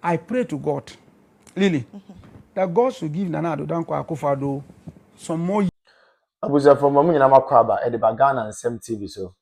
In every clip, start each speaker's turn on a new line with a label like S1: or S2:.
S1: I pray to God, Lily, that God should give Nana Addo Akufo-Addo some more.
S2: Abuja from Mamu Nyina Makwaba at the Bagana and Sem TV so.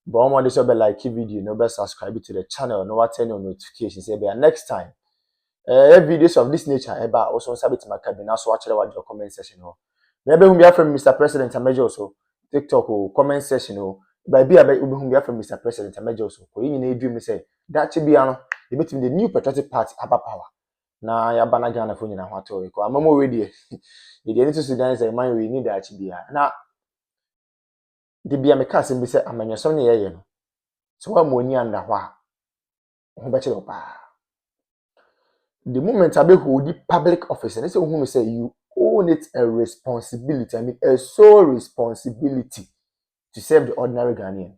S2: But I'm on this like video, no be subscribe to the channel, no turn on notifications. Say next time. Videos of this nature about also sabit my cabin. So watch your comment section. Maybe whom you from Mr. President and Major so TikTok or comment section or by be about whom you from Mr. President and Major so. You need dream say that should be the new patriotic party about power. Na ya bana Ghana for you na what to I'm more ready. The need to Sudan say man we need that to be na the be a mechanism be say amanya some ye no. So what money under wa ho be chelo pa. The moment I be hold the public office and say who say you own it a responsibility. I mean a sole responsibility to serve the ordinary Ghanaian.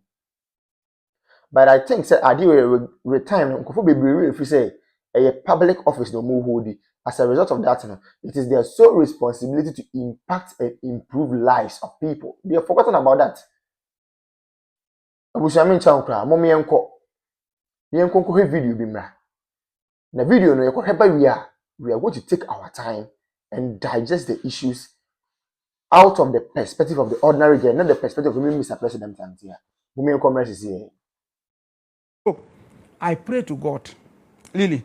S2: But I think say I do retirement nkofo bebree if you say a public office no more hold it. As a result of that, it is their sole responsibility to impact and improve lives of people. They have forgotten about that. Abushami chankra, mommy enko. The enko video bimra. The video no we are going to take our time and digest the issues out of the perspective of the ordinary girl, not the perspective of Mr. President. Mommy enko is here.
S1: So, I pray to God, Lily,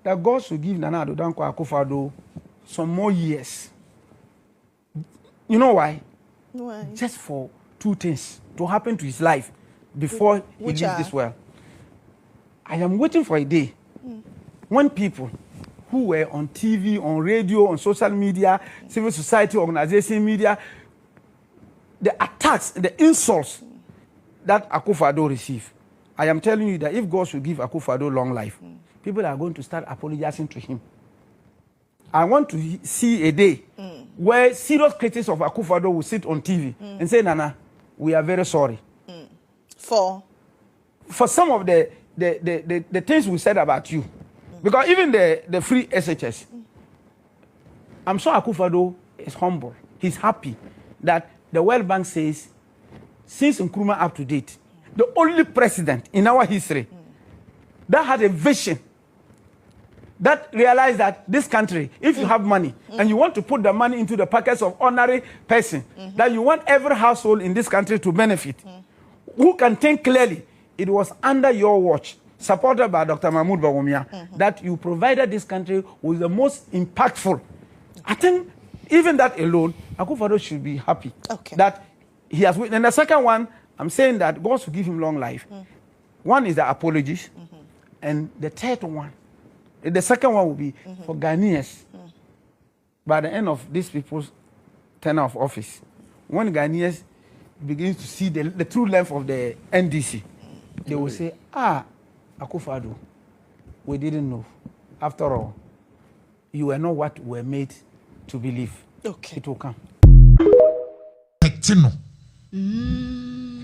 S1: that God should give Nana Addo Akufo-Addo some more years. You know why?
S3: Why? Just
S1: for two things to happen to his life before he leaves this world. I am waiting for a day when people who were on TV, on radio, on social media, civil society, organization, media, the attacks, the insults that Akufo-Addo received. I am telling you that if God should give Akufo-Addo long life, people are going to start apologizing to him. I want to see a day where serious critics of Akufo-Addo will sit on TV and say, Nana, we are very sorry.
S3: For
S1: some of the things we said about you. Because even the free SHS, I'm sure Akufo-Addo is humble. He's happy that the World Bank says, since Nkrumah up to date, the only president in our history that had a vision that realized that this country, if you have money and you want to put the money into the pockets of ordinary person, that you want every household in this country to benefit, who can think clearly, it was under your watch, supported by Dr. Mahmoud Bawumia, that you provided this country with the most impactful. I think even that alone, Akufo-Addo should be happy that he has witnessed. And the second one, I'm saying that God should give him long life. One is the apologies, and the third one, the second one will be for Ghanaians. By the end of these people's tenure of office, when Ghanaians begin to see the true length of the NDC, they will say, Akufo-Addo, we didn't know. After all, you were not what we were made to believe. It will come.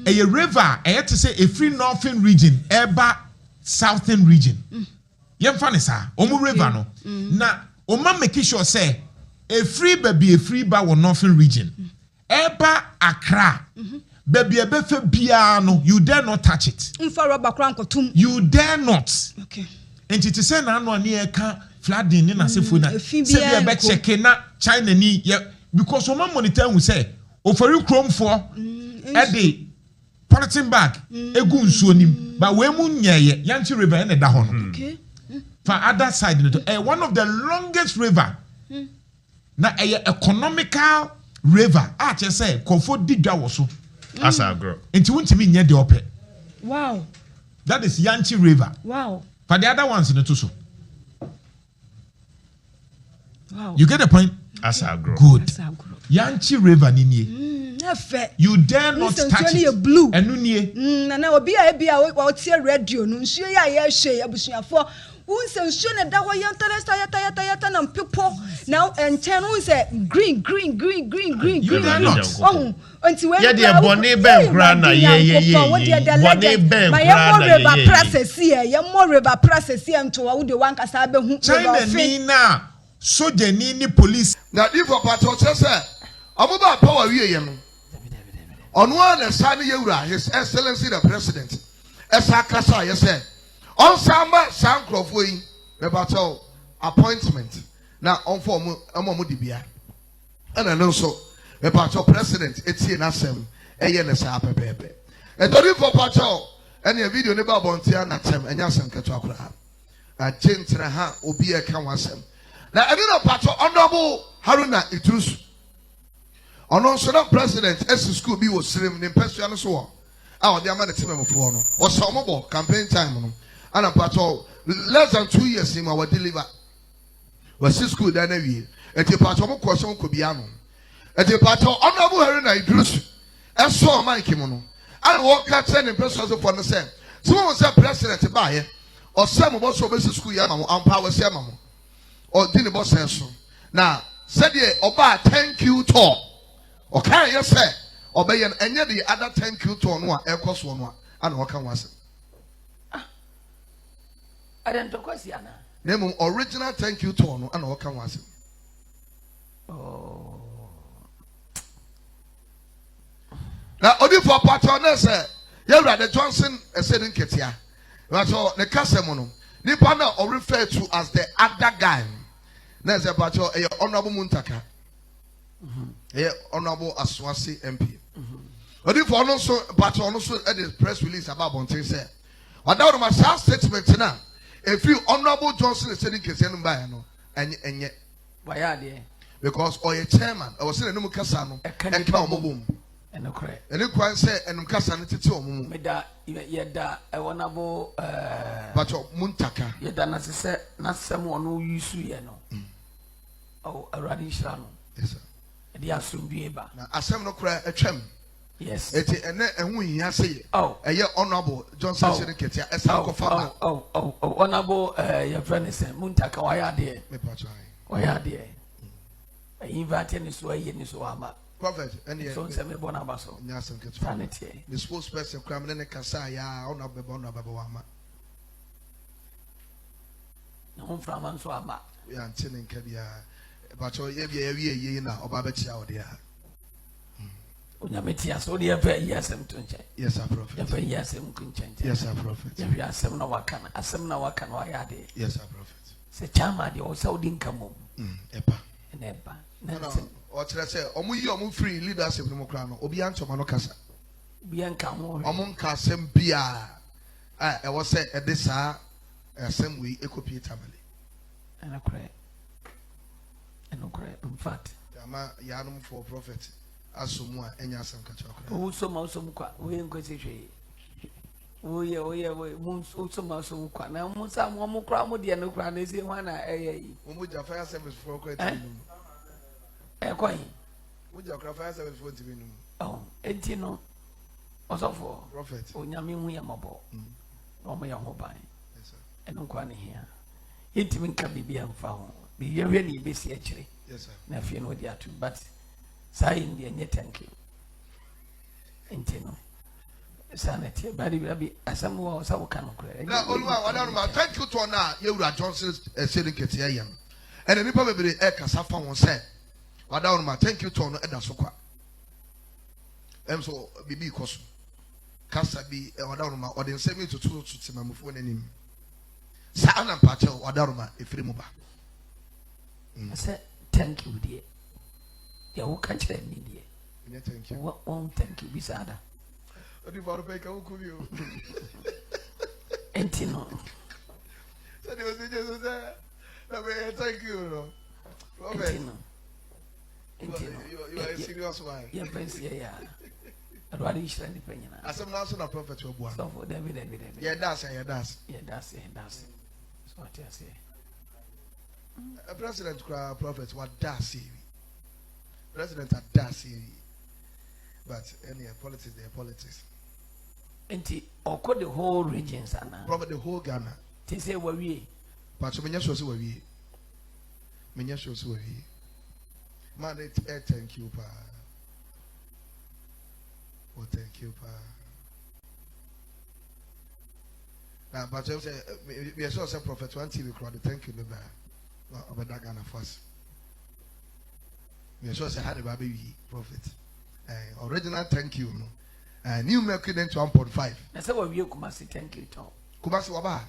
S4: A river, I had to say a free northern region, eba southern region. Yem funny sir, omu river no. Na oma make sure say a free ba wa northern region. Eba Accra. Baby ebe fe biano, you dare not touch it. You dare not.
S5: Okay.
S4: And it is say na no ani e ka flooding na sefuna. Say be ebe check na China ni because oma monitor who say ofari krom for Eddie Politin bag, egu nsuonim, but we mu nyeye, Yanchi River and da hono.
S5: Okay.
S4: For other side, one of the longest river. Na a economical river. Just say, Kofo di dwa so.
S6: As I grow.
S4: Enti wuntimi nye de ope.
S5: Wow.
S4: That is Yanchi River.
S5: Wow.
S4: For the other ones in the tuso.
S5: Wow.
S4: You get the point?
S6: As I grow.
S4: Good. Yanchi River ninye. You dare not touch it.
S5: Blue.
S4: And
S5: Nana obi a o radio no nsuo ya ye hwe abusuafo unse nsuo na da ho ye yata na people now enten unse green.
S4: You dare not.
S5: Oh unti we
S6: ye de boni ben kra na ye boni ben kra na
S5: ye mo river process ye nto wo de wan kasa be hu
S4: China ni na soja ni police
S7: na if for patrol say amuba power wie ye no ono na sani y0ur His Excellency the President esa kasa ye say on samba sankrofo yi about your appointment. Now on for Dibia. And I know so about your president, it's in Assem, a yenesa pepe. And don't for Pacho, and your video never bontia natem and Yasan Katokra. A gentleman will be a Kawasem. Now I didn't Pacho honorable Haruna Itrus. On also president, S school be was slim in Pesciano so. Our dear man, team of one or some campaign time. And a Pacho less than 2 years in our deliver. Was this school than a year? At the Pacho question could be anon. At the Pacho honorable Haruna Itrus. And so my kimono. I walk out sending persons upon the same. Someone was a president to buy it, or some of us over school yamamo, and power samamo, or dinner boss senso. Now, said ye, oba, thank you, to. Or can you say, obey and yet the other thank you to one, air cost one, and what can was it?
S1: I don't know what's Yana.
S7: Name original thank you to one, and what can was it?
S1: Oh.
S7: Now, only for patroness, you're the Johnson, a setting Ketia. That's all the Casamono. Nipana or referred to as the other guy. There's about your honorable Muntaka, honorable Aswasi MP. Only for also, but also at the press release about Bonte said, what out of my South statement now, if you honorable Johnson is setting Ketia and yet,
S1: why are they?
S7: Because or a chairman, I was saying no Casano, and come boom.
S1: And okay.
S7: And you can say, and Cassanity to
S1: Meda, yeda, a wonderful,
S7: but Muntaka.
S1: Yeda, not someone who used to, oh, a radish rano.
S7: Yes, sir.
S1: The assume be able.
S7: Now, I say no cry a chem.
S1: Yes.
S7: And we have say,
S1: oh,
S7: a year honorable Johnson Ketia, as
S1: honorable, your friend is Muntaka, why are they? Why are they? I invited this way in this Wama.
S7: Prophet, and the
S1: Bonabaso, Sanity.
S7: The spokesperson, Cramlin Casaya, honorable Bonabama.
S1: No from Answama.
S7: We are telling Kabia, but every year now, or Babachi out there.
S1: Unamitia, so the affair, yes, I'm to check.
S7: Yes, sir, prophet.
S1: Yes, I'm content.
S7: Yes, sir, prophet.
S1: If you are 7 hour can, a 7 hour can, why are they?
S7: Yes, sir, prophet.
S1: Say, Chama, the also didn't come home.
S7: Epa.
S1: And Epa.
S7: Or should I say, Omu free leaders of Democrano, Obian Tomanocasa.
S1: Bianca,
S7: Among Casem Bia. I was said at this same way, Ecopi family.
S1: And a cry. And a cry, in fact.
S7: Yama Yanum for prophet. Asumwa, and Yasam Kachaka.
S1: Who so much we inquisition. We moons also mouse of Qua. Now, Musa, one more crowd, and no crown is in one.
S7: Would your fire service for
S1: a coin?
S7: Would your fire service for TV?
S1: Oh, 18 no. Also for
S7: prophet.
S1: Oh, Yamin, we are mobile. Oh, my young mobile.
S7: Yes, sir.
S1: And no one here. It even can be found. Be really busy actually.
S7: Yes, sir.
S1: Nephew, no, dear, too, but sign the net, thank you. Intino. Sanity, but it will be as some more so can credit.
S7: Now, thank you to now. Y0U Johnson's setting Ketia. And then probably Ekasafa one said, Madame, thank you to Edda Soka. And so, Bibi Kosu. Kasabi, Wadaruma, or then send me to two to Timamu name. Sana Patel, Wadaruma, if Rimuba.
S1: I said, thank you, dear. You will catch them, dear.
S7: Thank you.
S1: What won't thank you, Bisada?
S7: What do you want to make a hook of you?
S1: Entino.
S7: So there was just there. Thank you.
S1: Entino.
S7: You are a serious one.
S1: Your friends, yeah. Radish and the penny.
S7: As I'm not a prophet to a boy.
S1: So for David.
S7: Yeah, that's it. That's.
S1: Yeah, that's it. That's what I say.
S7: A president, prophet, what does he? President, does he? But any politics, they are politics.
S1: And or could the whole region, Sana?
S7: Probably the whole Ghana.
S1: They say, where we?
S7: But so many shows were we. Many shows were we. Man, thank you, pa. Oh, thank you, pa. Now, but I say, we are sure some prophet 1 TV crowd. Thank you, Leba. About that Ghana first. We are sure say had a baby prophet. Original thank you. New Mercury to 1.5.
S1: That's why we Kumasi thank you, Tom.
S7: Kumasi Waba.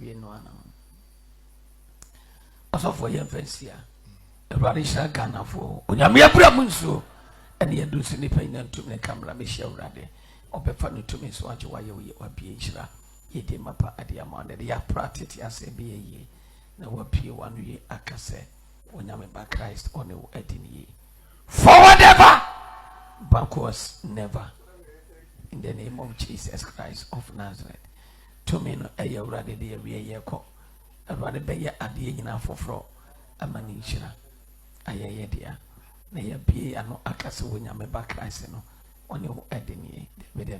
S8: we no ana also for your pensia everybody shall Ghana for onyame abra munso ene ye do sini pa ina ntum ne camera me share urade obefa no tumi so age Y0U wabie nhyira ye de mapa ade amande de ya practice ase be ye na wapie wanu ye akase onyame ba Christ one wo adini forward ever backwards never in the name of Jesus Christ of Nazareth to me no eya urade de we ye ko urade be ye ade nyina foforo amani nhyira ayeye dia na ya bie ano akase wonyame ba Christ no one wo adini bede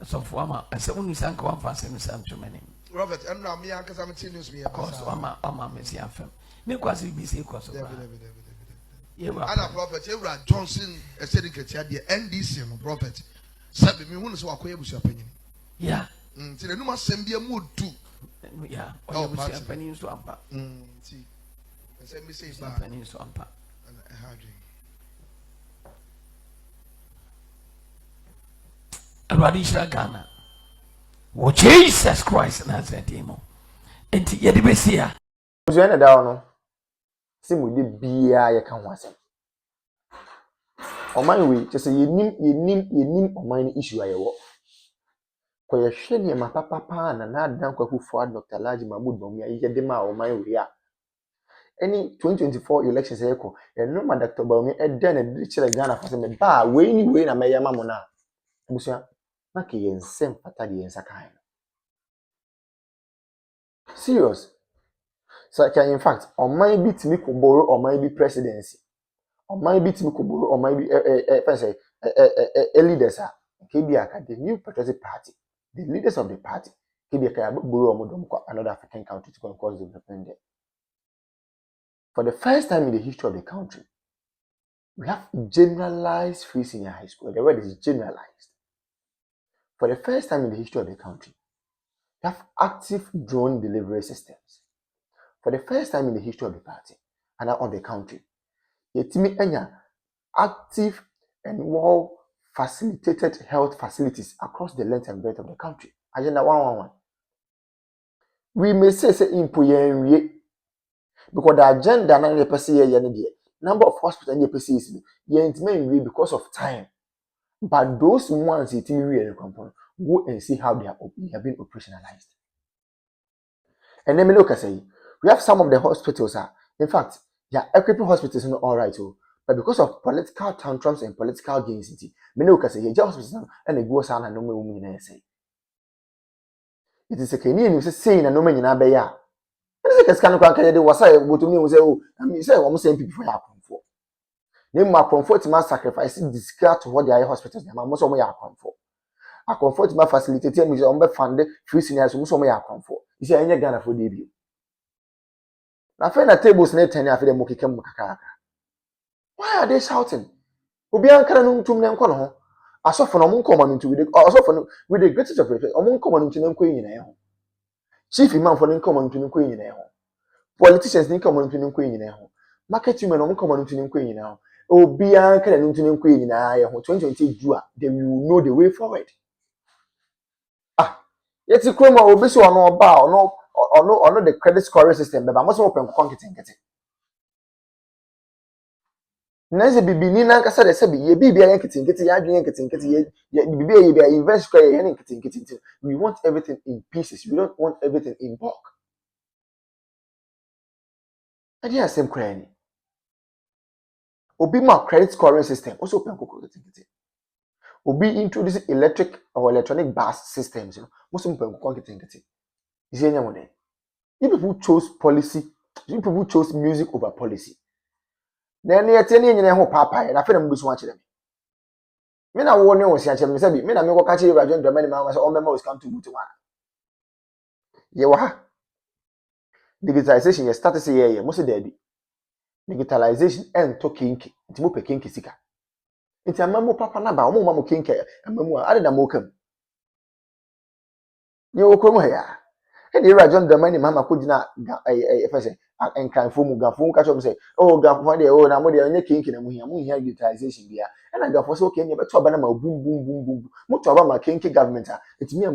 S8: so for ama ase unu sanka wan fa se no sam tumani
S7: Robert, and now me anka some news me.
S8: Cause ama me si afem me kwase bi se koso ba
S7: Ana prophet Ewra Johnson said in Ketia the NDC no prophet sabi me hunu so akoye busu apanyin
S8: yeah
S7: ti the numa sem bia mu du
S8: yeah o busu apanyin so ampa
S7: ti sem me say ba
S8: apanyin so ampa
S7: and hardly
S8: Already shall Ghana. Oh Jesus Christ Nazareth demo. Enti ye de besia.
S2: Ozo na da no. Se mu de bia ye ka ho asem. Oman we just say yenim oman ni issue ayewo. Ko ye hwe ne ma papa na adan kwakufo ad Dr. Laji Mahmood Bawumia ye de ma oman we a. Any 2024 elections ayeko. E no ma Dr. Bawumia e den e de kire Ghana fa se me ba we ni we na me yama mo na. Abusia na ke yensem pata de yensa kan. Serious. So in fact, on my bit me ko borrow on my be presidency. On my bit me ko borrow on my be leaders are KBA the new patriotic party. The leaders of the party KBA ka borrow omodom kwa another African country to cause development there. For the first time in the history of the country, we have generalized free senior high school. The word is generalized. For the first time in the history of the country, we have active drone delivery systems. For the first time in the history of the party and of the country, yetimi enya active and well facilitated health facilities across the length and breadth of the country. Agenda 111. We may say impo yenwie because the agenda na the person here number of hospitals in the person is yentimi because of time. But those ones yetimi we component go and see how they have been operationalized. And then me look say we have some of the hospitals in fact, yeah, equipping hospitals not all right, but because of political tantrums and political gains, many look say yeah, hospitals and they go sana no me women say. It is a Kenyan who say na no me nyina be ya. It is a scan kwa kaya de wasa go to me who say oh, I mean say almost same people for for. Name ma comfort ma sacrifice discard to what their hospitals na most of them ya comfort. A comfort ma facilitate me say on be fund free seniors most of them ya comfort. You say any Ghana for debut. Na fe na tables na 10 afi dem mokekam kakaka. Why are they shouting? Obi ankara no ntum ne nko no ho. Asofo no monko ma no ntu asofo no with the greatest of respect, omonko ma no ntu ne nko nyina e ho. Chief imam for no nko ma no ntu ne nko nyina e ho. Politicians ne nko ma no ntu ne nko nyina e ho. Marketing men omonko ma no ntu ne nko nyina e ho. Obi ankara no ntu ne nko nyina e ho. 2020 do they will know the way forward. Yeti kroma obi so ono oba ono the credit scoring system beba mo so open ko nkete. Nanze bibi ni na nkasa de se bi ye bibia nkete ya adwen nkete ye bibia ye bia invest square ye nkete. We want everything in pieces. We don't want everything in bulk. Adi asem kra ni. Obi ma credit scoring system also open ko nkete. Obi introduce electric or electronic bus systems, most of them nkete. Is any one. You people chose policy, you people chose music over policy. Then you tell me ho papa na fe na mbusu wa kire me. Me na wo ne wo sia kire me sabi me na me ko ka kire Addo Dramani ma say o mema was come to butu wa. Ye wa ha. Digitalization ye start say ye mo se dabi. Digitalization en to kinki. Nti mo pe kinki sika. Nti amamu papa na ba o mo ma mo kinki amamu a ade na mo kam. Ye wo krom ha ya. And you Addo Dramani mama ko gina efese enkanfo mu gafo ka chom say oh gafo de oh na mo de onye kinki na mu hia utilization bia and gafo so okay me beto ba na ma boom mo to ba ma kinki government a etimi